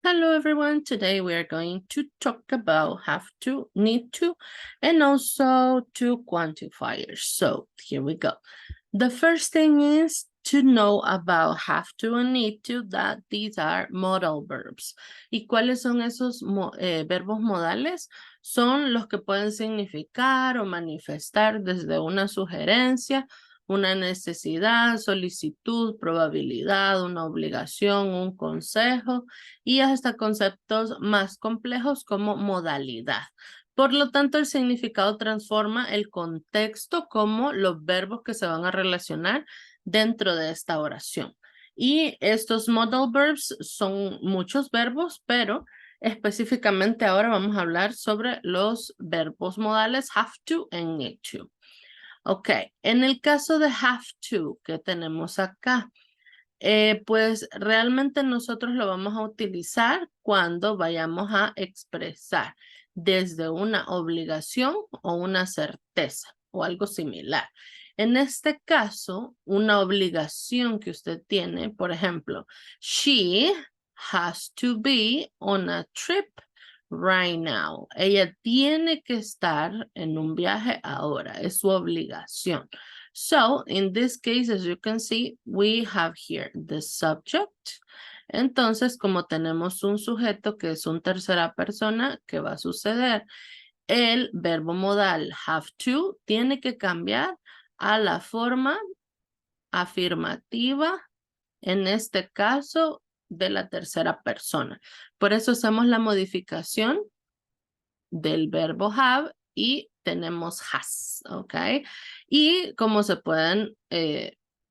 Hello everyone, today we are going to talk about have to, need to, and also two quantifiers. So here we go. The first thing is to know about have to and need to, that these are modal verbs. ¿Y cuáles son esos verbos modales? Son los que pueden significar o manifestar desde una sugerencia, una necesidad, solicitud, probabilidad, una obligación, un consejo y hasta conceptos más complejos como modalidad. Por lo tanto, el significado transforma el contexto como los verbos que se van a relacionar dentro de esta oración. Y estos modal verbs son muchos verbos, pero específicamente ahora vamos a hablar sobre los verbos modales have to and need to. Ok, en el caso de have to que tenemos acá, pues realmente nosotros lo vamos a utilizar cuando vayamos a expresar desde una obligación o una certeza o algo similar. En este caso, una obligación que usted tiene, por ejemplo, she has to be on a trip right now. Ella tiene que estar en un viaje ahora, es su obligación. So, in this case, as you can see, we have here the subject. Entonces, como tenemos un sujeto que es un tercera persona, ¿qué va a suceder? El verbo modal have to tiene que cambiar a la forma afirmativa, en este caso, de la tercera persona. Por eso hacemos la modificación del verbo have y tenemos has, ¿ok? Y como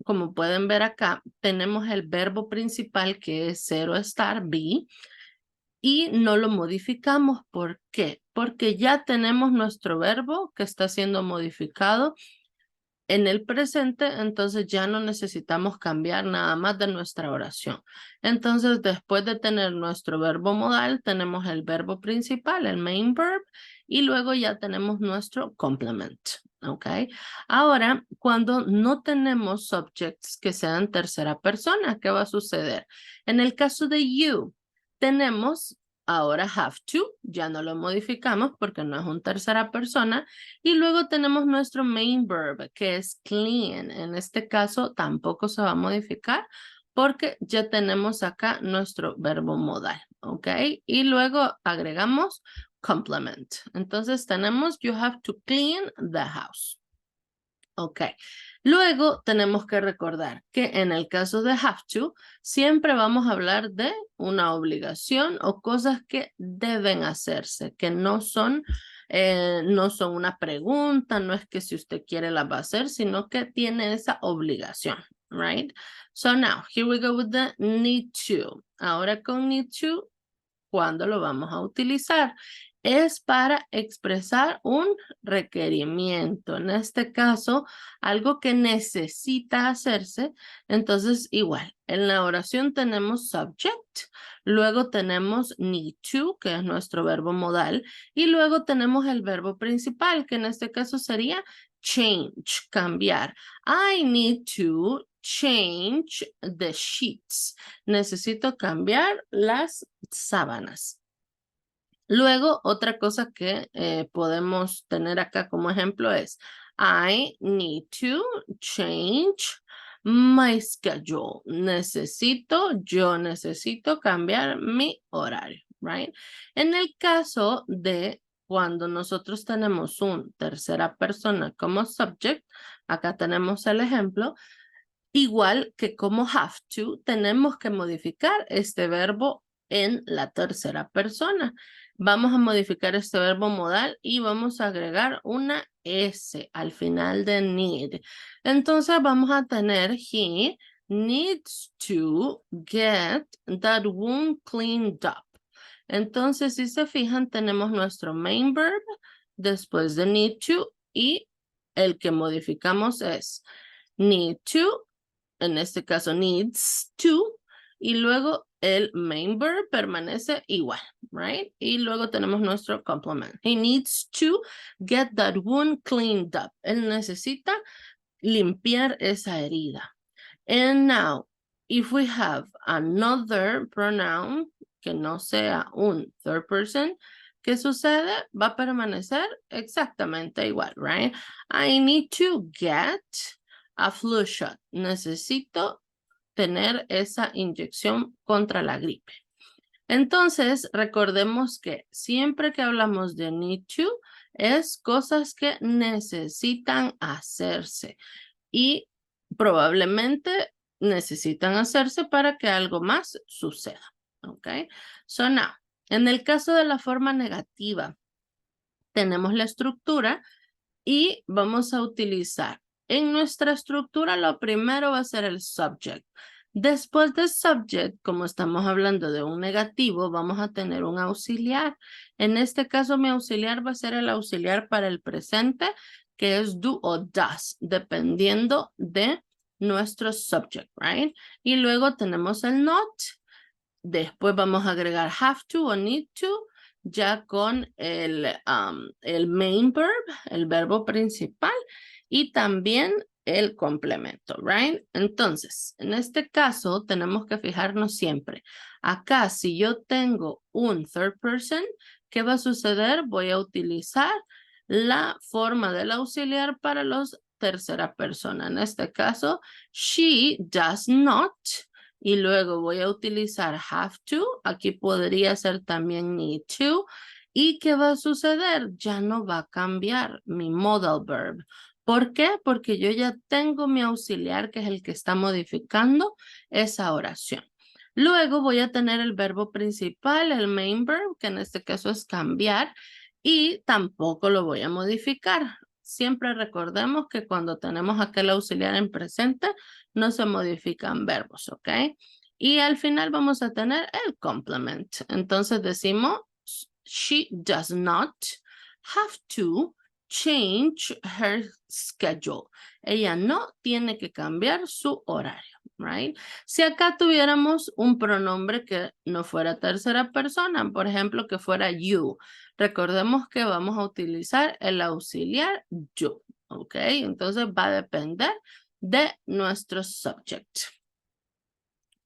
como pueden ver acá, tenemos el verbo principal que es zero estar, be, y no lo modificamos. ¿Por qué? Porque ya tenemos nuestro verbo que está siendo modificado en el presente, entonces ya no necesitamos cambiar nada más de nuestra oración. Entonces, después de tener nuestro verbo modal, tenemos el verbo principal, el main verb, y luego ya tenemos nuestro complement, ¿ok? Ahora, cuando no tenemos subjects que sean tercera persona, ¿qué va a suceder? En el caso de you, tenemos ahora have to, ya no lo modificamos porque no es un tercera persona, y luego tenemos nuestro main verb, que es clean. En este caso tampoco se va a modificar porque ya tenemos acá nuestro verbo modal, ¿ok? Y luego agregamos complement. Entonces tenemos you have to clean the house. Ok. Luego tenemos que recordar que en el caso de have to, siempre vamos a hablar de una obligación o cosas que deben hacerse, que no son una pregunta, no es que si usted quiere las va a hacer, sino que tiene esa obligación, right? So now, here we go with the need to. Ahora con need to, ¿cuándo lo vamos a utilizar? Es para expresar un requerimiento. En este caso, algo que necesita hacerse. Entonces, igual, en la oración tenemos subject, luego tenemos need to, que es nuestro verbo modal, y luego tenemos el verbo principal, que en este caso sería change, cambiar. I need to change the sheets. Necesito cambiar las sábanas. Luego, otra cosa que podemos tener acá como ejemplo es I need to change my schedule. Yo necesito cambiar mi horario, right? En el caso de cuando nosotros tenemos un tercera persona como subject, acá tenemos el ejemplo, igual que como have to, tenemos que modificar este verbo en la tercera persona. Vamos a modificar este verbo modal y vamos a agregar una S al final de need. Entonces vamos a tener he needs to get that wound cleaned up. Entonces, si se fijan, tenemos nuestro main verb después de need to y el que modificamos es need to, en este caso needs to, y luego el main verb permanece igual, right? Y luego tenemos nuestro complement. He needs to get that wound cleaned up. Él necesita limpiar esa herida. And now, if we have another pronoun, que no sea un third person, ¿qué sucede? Va a permanecer exactamente igual, right? I need to get a flu shot. Necesito tener esa inyección contra la gripe. Entonces, recordemos que siempre que hablamos de need to, es cosas que necesitan hacerse y probablemente necesitan hacerse para que algo más suceda. ¿Ok? So now, en el caso de la forma negativa, tenemos la estructura y vamos a utilizar. En nuestra estructura, lo primero va a ser el subject. Después del subject, como estamos hablando de un negativo, vamos a tener un auxiliar. En este caso, mi auxiliar va a ser el auxiliar para el presente, que es do o does, dependiendo de nuestro subject, right? Y luego tenemos el not. Después vamos a agregar have to o need to, ya con el main verb, el verbo principal, y también el complemento, right? Entonces, en este caso, tenemos que fijarnos siempre. Acá, si yo tengo un third person, ¿qué va a suceder? Voy a utilizar la forma del auxiliar para los tercera persona. En este caso, she does not. Y luego voy a utilizar have to. Aquí podría ser también need to. ¿Y qué va a suceder? Ya no va a cambiar mi modal verb. ¿Por qué? Porque yo ya tengo mi auxiliar, que es el que está modificando esa oración. Luego voy a tener el verbo principal, el main verb, que en este caso es cambiar, y tampoco lo voy a modificar. Siempre recordemos que cuando tenemos aquel auxiliar en presente, no se modifican verbos, ¿ok? Y al final vamos a tener el complement. Entonces decimos, she does not have to change her schedule. Ella no tiene que cambiar su horario, right? Si acá tuviéramos un pronombre que no fuera tercera persona, por ejemplo, que fuera you, recordemos que vamos a utilizar el auxiliar you, ¿ok? Entonces va a depender de nuestro subject.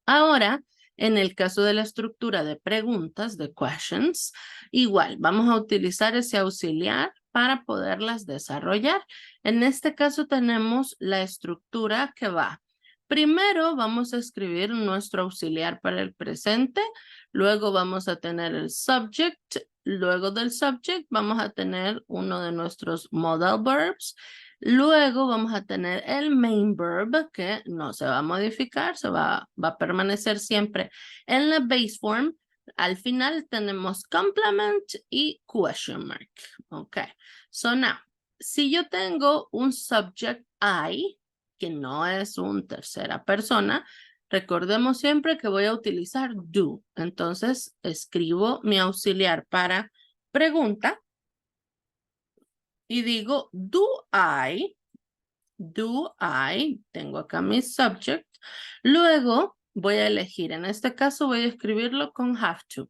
Ahora, en el caso de la estructura de preguntas, de questions, igual vamos a utilizar ese auxiliar para poderlas desarrollar. En este caso tenemos la estructura que va. Primero vamos a escribir nuestro auxiliar para el presente, luego vamos a tener el subject, luego del subject vamos a tener uno de nuestros modal verbs. Luego vamos a tener el main verb que no se va a modificar, va a permanecer siempre en la base form. Al final tenemos complement y question mark. Ok, so now, si yo tengo un subject I, que no es un tercera persona, recordemos siempre que voy a utilizar do. Entonces escribo mi auxiliar para pregunta. Y digo, do I, tengo acá mi subject. Luego voy a elegir, en este caso voy a escribirlo con have to.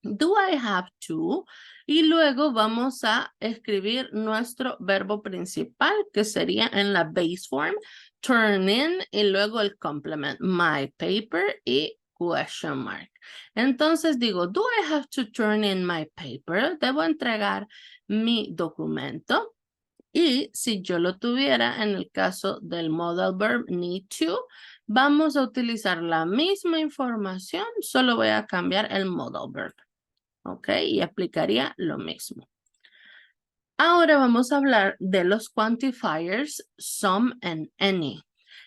Do I have to? Y luego vamos a escribir nuestro verbo principal, que sería en la base form, turn in, y luego el complement, my paper y question mark. Entonces digo, do I have to turn in my paper? Debo entregar mi documento. Y si yo lo tuviera en el caso del modal verb need to, vamos a utilizar la misma información, solo voy a cambiar el modal verb. ¿Ok? Y aplicaría lo mismo. Ahora vamos a hablar de los quantifiers some and any.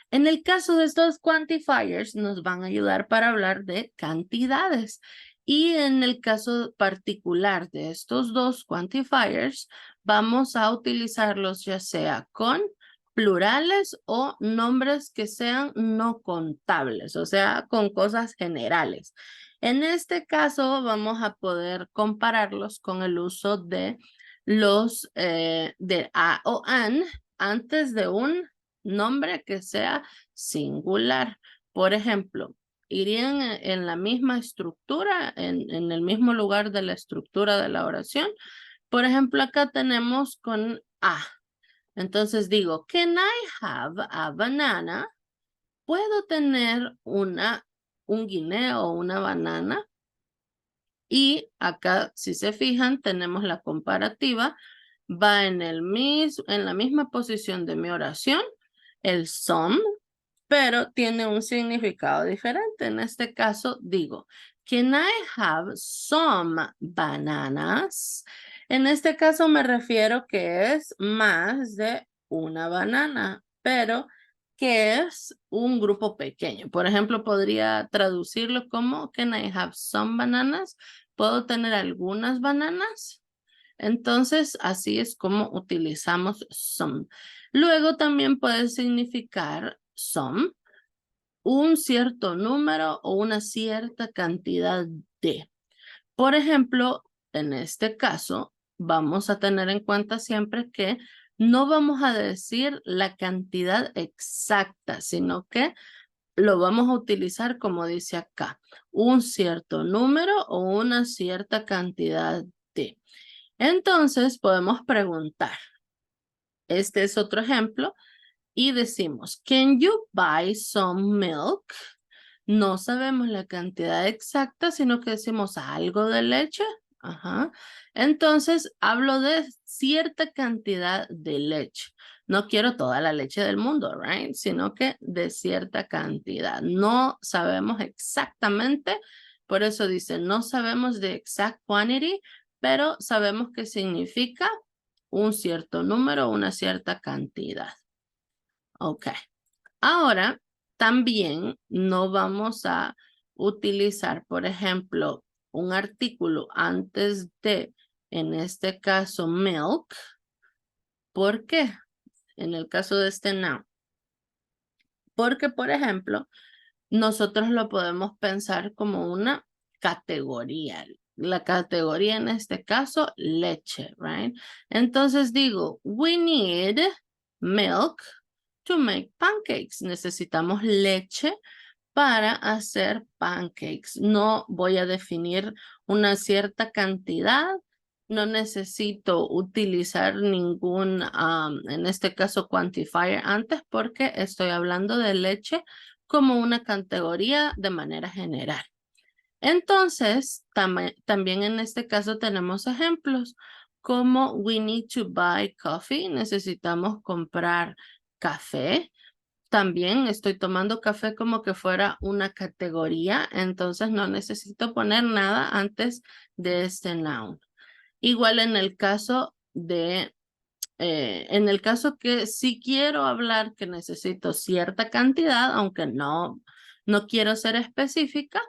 En el caso de estos quantifiers nos van a ayudar para hablar de cantidades. Y en el caso particular de estos dos quantifiers, vamos a utilizarlos ya sea con plurales o nombres que sean no contables, o sea, con cosas generales. En este caso, vamos a poder compararlos con el uso de los de a o an antes de un nombre que sea singular. Por ejemplo, irían en la misma estructura, en el mismo lugar de la estructura de la oración. Por ejemplo, acá tenemos con a. Entonces digo, can I have a banana? ¿Puedo tener un guineo o una banana? Y acá, si se fijan, tenemos la comparativa. Va en la misma posición de mi oración, el some, pero tiene un significado diferente. En este caso digo, can I have some bananas? En este caso me refiero que es más de una banana, pero que es un grupo pequeño. Por ejemplo, podría traducirlo como can I have some bananas? ¿Puedo tener algunas bananas? Entonces, así es como utilizamos some. Luego también puede significar some un cierto número o una cierta cantidad de. Por ejemplo, en este caso, vamos a tener en cuenta siempre que no vamos a decir la cantidad exacta, sino que lo vamos a utilizar como dice acá, un cierto número o una cierta cantidad de. Entonces, podemos preguntar. Este es otro ejemplo y decimos, can you buy some milk? No sabemos la cantidad exacta, sino que decimos algo de leche. Ajá. Entonces, hablo de cierta cantidad de leche. No quiero toda la leche del mundo, right? Sino que de cierta cantidad. No sabemos exactamente, por eso dice, no sabemos de exact quantity, pero sabemos que significa un cierto número, una cierta cantidad. Ok. Ahora, también no vamos a utilizar, por ejemplo, un artículo antes de, en este caso, milk. ¿Por qué? En el caso de este noun. Porque, por ejemplo, nosotros lo podemos pensar como una categoría. La categoría en este caso, leche, right? Entonces digo, we need milk to make pancakes. Necesitamos leche para hacer pancakes. No voy a definir una cierta cantidad. No necesito utilizar ningún, en este caso, quantifier antes porque estoy hablando de leche como una categoría de manera general. Entonces, también en este caso tenemos ejemplos como we need to buy coffee. Necesitamos comprar café. También estoy tomando café como que fuera una categoría, entonces no necesito poner nada antes de este noun. Igual en el caso que si quiero hablar que necesito cierta cantidad, aunque no quiero ser específica,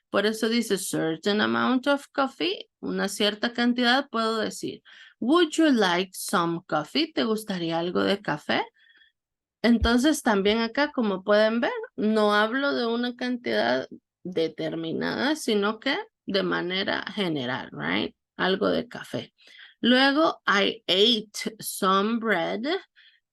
por eso dice certain amount of coffee, una cierta cantidad, puedo decir, would you like some coffee? ¿Te gustaría algo de café? Entonces también acá, como pueden ver, no hablo de una cantidad determinada, sino que de manera general, right? Algo de café. Luego, I ate some bread.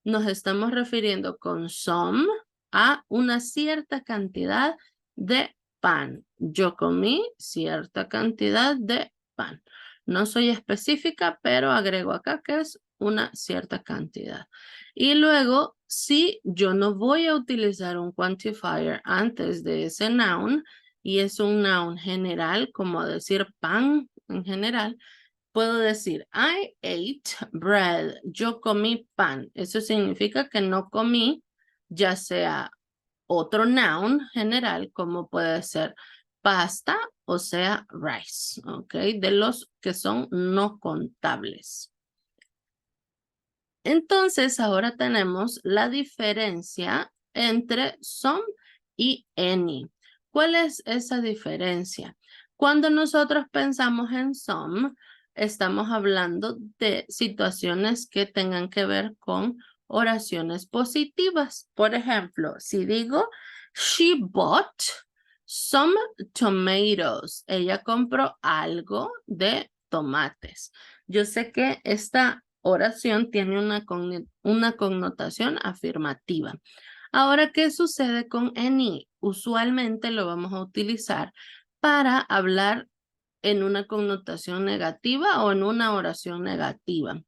Nos estamos refiriendo con some a una cierta cantidad de pan. Yo comí cierta cantidad de pan. No soy específica, pero agrego acá que es una cierta cantidad. Y luego, si yo no voy a utilizar un quantifier antes de ese noun, y es un noun general, como decir pan en general, puedo decir, I ate bread. Yo comí pan. Eso significa que no comí, ya sea otro noun general, como puede ser pasta o sea rice, ¿ok? De los que son no contables. Entonces, ahora tenemos la diferencia entre some y any. ¿Cuál es esa diferencia? Cuando nosotros pensamos en some, estamos hablando de situaciones que tengan que ver con oraciones positivas. Por ejemplo, si digo, she bought some tomatoes. Ella compró algo de tomates. Yo sé que esta oración tiene una connotación afirmativa. Ahora, ¿qué sucede con any? Usualmente lo vamos a utilizar para hablar en una connotación negativa o en una oración negativa.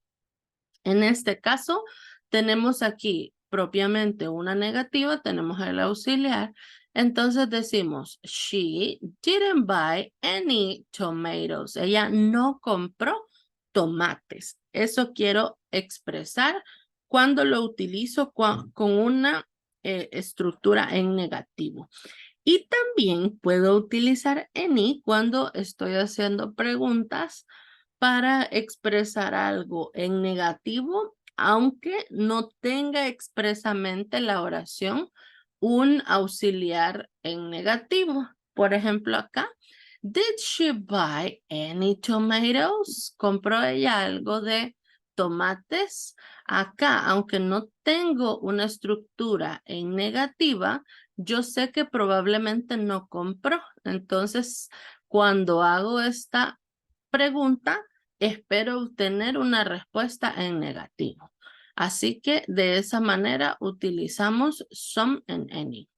En este caso, tenemos aquí propiamente una negativa, tenemos el auxiliar. Entonces decimos, she didn't buy any tomatoes. Ella no compró tomates. Eso quiero expresar cuando lo utilizo con una estructura en negativo. Y también puedo utilizar any cuando estoy haciendo preguntas para expresar algo en negativo, aunque no tenga expresamente la oración un auxiliar en negativo. Por ejemplo, acá, did she buy any tomatoes? ¿Compró ella algo de tomates? Acá, aunque no tengo una estructura en negativa, yo sé que probablemente no compró. Entonces, cuando hago esta pregunta, espero obtener una respuesta en negativo. Así que de esa manera utilizamos some and any.